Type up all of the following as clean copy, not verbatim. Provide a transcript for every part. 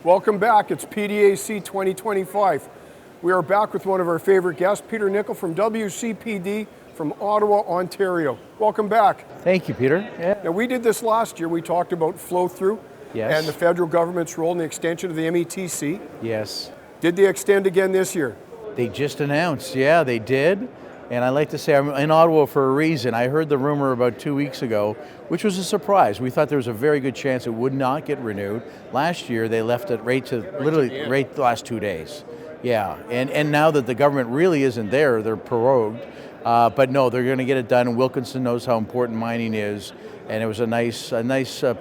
Welcome back. It's PDAC 2025. We are back with one of our favorite guests, Peter Nicol from WCPD from Ottawa, Ontario. Welcome back. Thank you, Peter. Yeah. Now, we did this last year. We talked about flow-through and the federal government's role in the extension of the METC. Yes. Did they extend again this year? They just announced, yeah, they did. And I like to say I'm in Ottawa for a reason. I heard the rumor about 2 weeks ago, which was a surprise. We thought there was a very good chance it would not get renewed. Last year, they left it right the last 2 days. Yeah, and now that the government really isn't there, they're prorogued. But no, they're going to get it done. And Wilkinson knows how important mining is, and it was a nice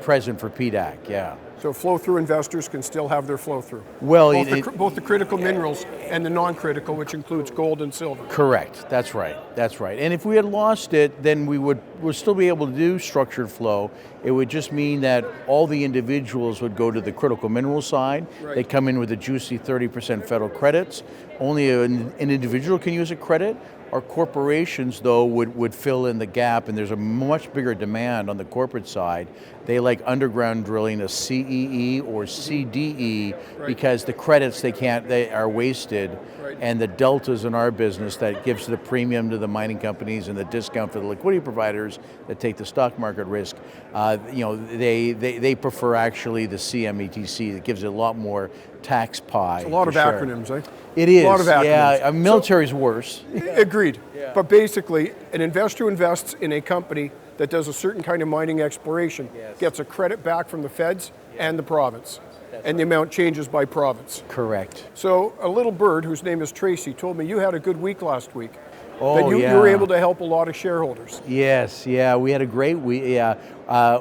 present for PDAC. Yeah. So flow-through investors can still have their flow-through. Well, both the critical minerals and the non-critical, which includes gold and silver. Correct. That's right. That's right. And if we had lost it, then we would still be able to do structured flow. It would just mean that all the individuals would go to the critical mineral side. Right. They come in with a juicy 30% federal credits. Only an individual can use a credit. Our corporations, though, would fill in the gap, and there's a much bigger demand on the corporate side. They like underground drilling, a CEE or CDE, because the credits they are wasted, and the deltas in our business that gives the premium to the mining companies and the discount for the liquidity providers that take the stock market risk. They prefer actually the CMETC that gives it a lot more tax pie. It's a lot of acronyms, eh? It is. A lot of acronyms. Yeah, military's worse. Agreed. Yeah. But basically, an investor who invests in a company that does a certain kind of mining exploration gets a credit back from the feds and the province. And the amount changes by province. Correct. So a little bird whose name is Tracy told me you had a good week last week. Oh, that you were able to help a lot of shareholders. Yes, yeah, we had a great week. Yeah,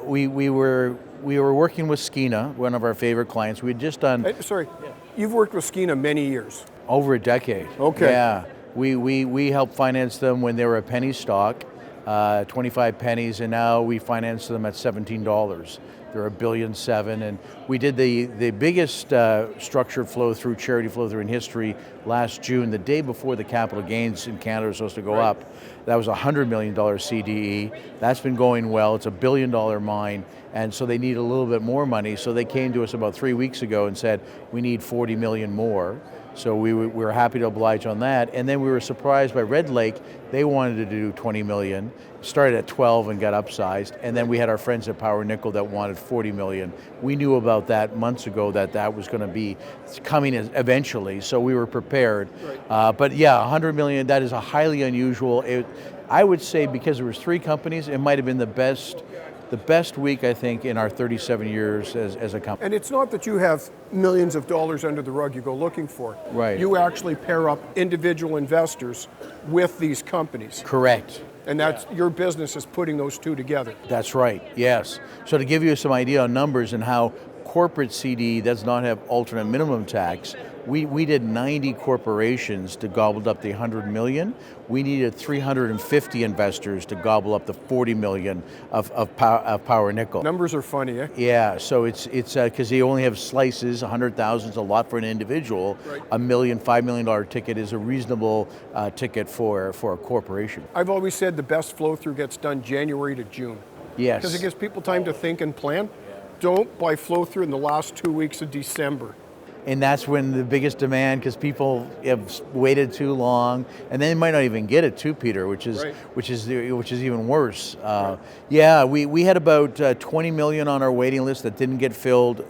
we were working with Skeena, one of our favorite clients. We had just done. You've worked with Skeena many years. Over a decade. Okay. Yeah, we helped finance them when they were a penny stock, 25 pennies, and now we finance them at $17. They're $1.7 billion, and we did the biggest structured flow through, charity flow through in history last June, the day before the capital gains in Canada were supposed to go up. That was a $100 million CDE. That's been going well. It's a $1 billion mine, and so they need a little bit more money. So they came to us about 3 weeks ago and said, we need 40 million more. So we were happy to oblige on that. And then we were surprised by Red Lake. They wanted to do 20 million, started at 12 and got upsized. And then we had our friends at Power Nickel that wanted 40 million. We knew about that months ago that was going to be coming eventually, so we were prepared. But yeah, 100 million, that is a highly unusual. I would say because there was 3 companies, it might have been the best week, I think, in our 37 years as a company. And it's not that you have millions of dollars under the rug you go looking for. Right. You actually pair up individual investors with these companies. Correct. And that's your business is putting those two together. That's right, yes. So to give you some idea on numbers and how corporate CD does not have alternate minimum tax, we did 90 corporations to gobble up the 100 million. We needed 350 investors to gobble up the 40 million of Power Nickel. Numbers are funny, eh? Yeah, so it's because they only have slices. 100,000 is a lot for an individual. Right. $5 million ticket is a reasonable ticket for a corporation. I've always said the best flow through gets done January to June. Yes. Because it gives people time to think and plan. Don't buy flow through in the last 2 weeks of December. And that's when the biggest demand, because people have waited too long, and then they might not even get it too, Peter, which is even worse. Yeah, we had about 20 million on our waiting list that didn't get filled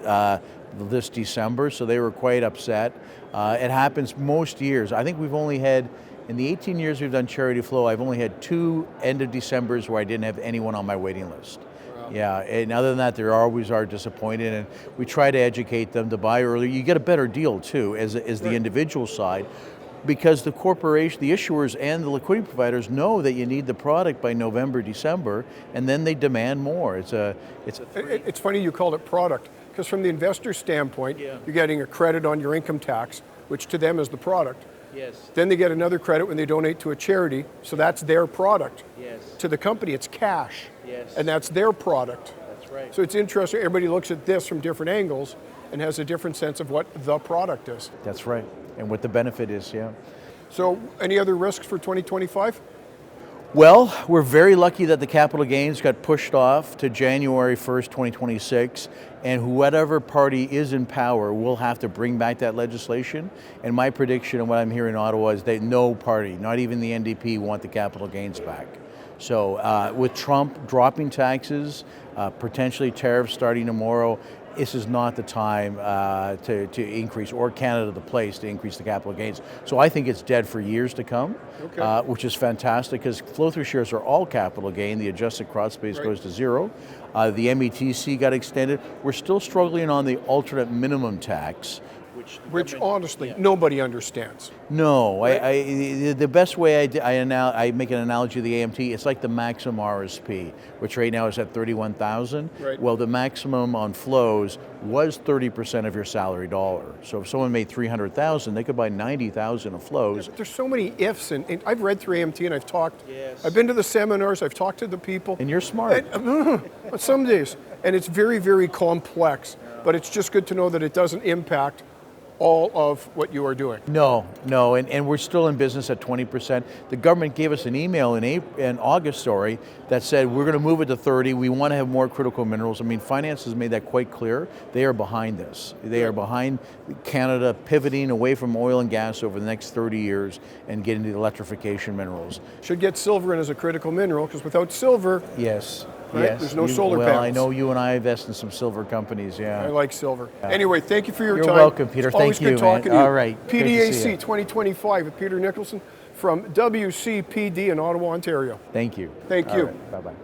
this December, so they were quite upset. It happens most years. I think we've only had, in the 18 years we've done charity flow, I've only had 2 end of Decembers where I didn't have anyone on my waiting list. Yeah, and other than that, they always are disappointed, and we try to educate them to buy early. You get a better deal too, as the individual side, because the corporation, the issuers, and the liquidity providers know that you need the product by November, December, and then they demand more. It's funny you called it product, because from the investor standpoint, you're getting a credit on your income tax, which to them is the product. Yes. Then they get another credit when they donate to a charity, so that's their product. Yes. To the company, it's cash. Yes. And that's their product. That's right. So it's interesting, everybody looks at this from different angles and has a different sense of what the product is. That's right, and what the benefit is, yeah. So any other risks for 2025? Well, we're very lucky that the capital gains got pushed off to January 1st, 2026, and whatever party is in power will have to bring back that legislation. And my prediction and what I'm hearing in Ottawa is that no party, not even the NDP, want the capital gains back. So with Trump dropping taxes, potentially tariffs starting tomorrow, this is not the time to increase, or Canada the place to increase the capital gains. So I think it's dead for years to come, which is fantastic because flow-through shares are all capital gain. The adjusted cross base goes to zero. The METC got extended. We're still struggling on the alternate minimum tax, which honestly nobody understands. No, the best way I make an analogy of the AMT, it's like the maximum RSP, which right now is at 31,000. Right. Well, the maximum on flows was 30% of your salary dollar. So if someone made 300,000, they could buy 90,000 of flows. Yeah, there's so many ifs, and I've read through AMT and I've talked. Yes. I've been to the seminars. I've talked to the people. And you're smart. Some days, and it's very, very complex. But it's just good to know that it doesn't impact all of what you are doing. No, and we're still in business at 20%. The government gave us an email in August, that said we're going to move it to 30. We want to have more critical minerals. I mean, finance has made that quite clear. They are behind this. They are behind Canada pivoting away from oil and gas over the next 30 years and getting to the electrification minerals. Should get silver in as a critical mineral, because without silver, yes. Right? Yes. There's no solar panels. Well, I know you and I invest in some silver companies, yeah. I like silver. Anyway, thank you for your You're time. You're welcome, Peter. Always Thank you, good talking man. to you. All right. PDAC 2025 with Peter Nicholson from WCPD in Ottawa, Ontario. Thank you. Thank you. Right. Bye-bye.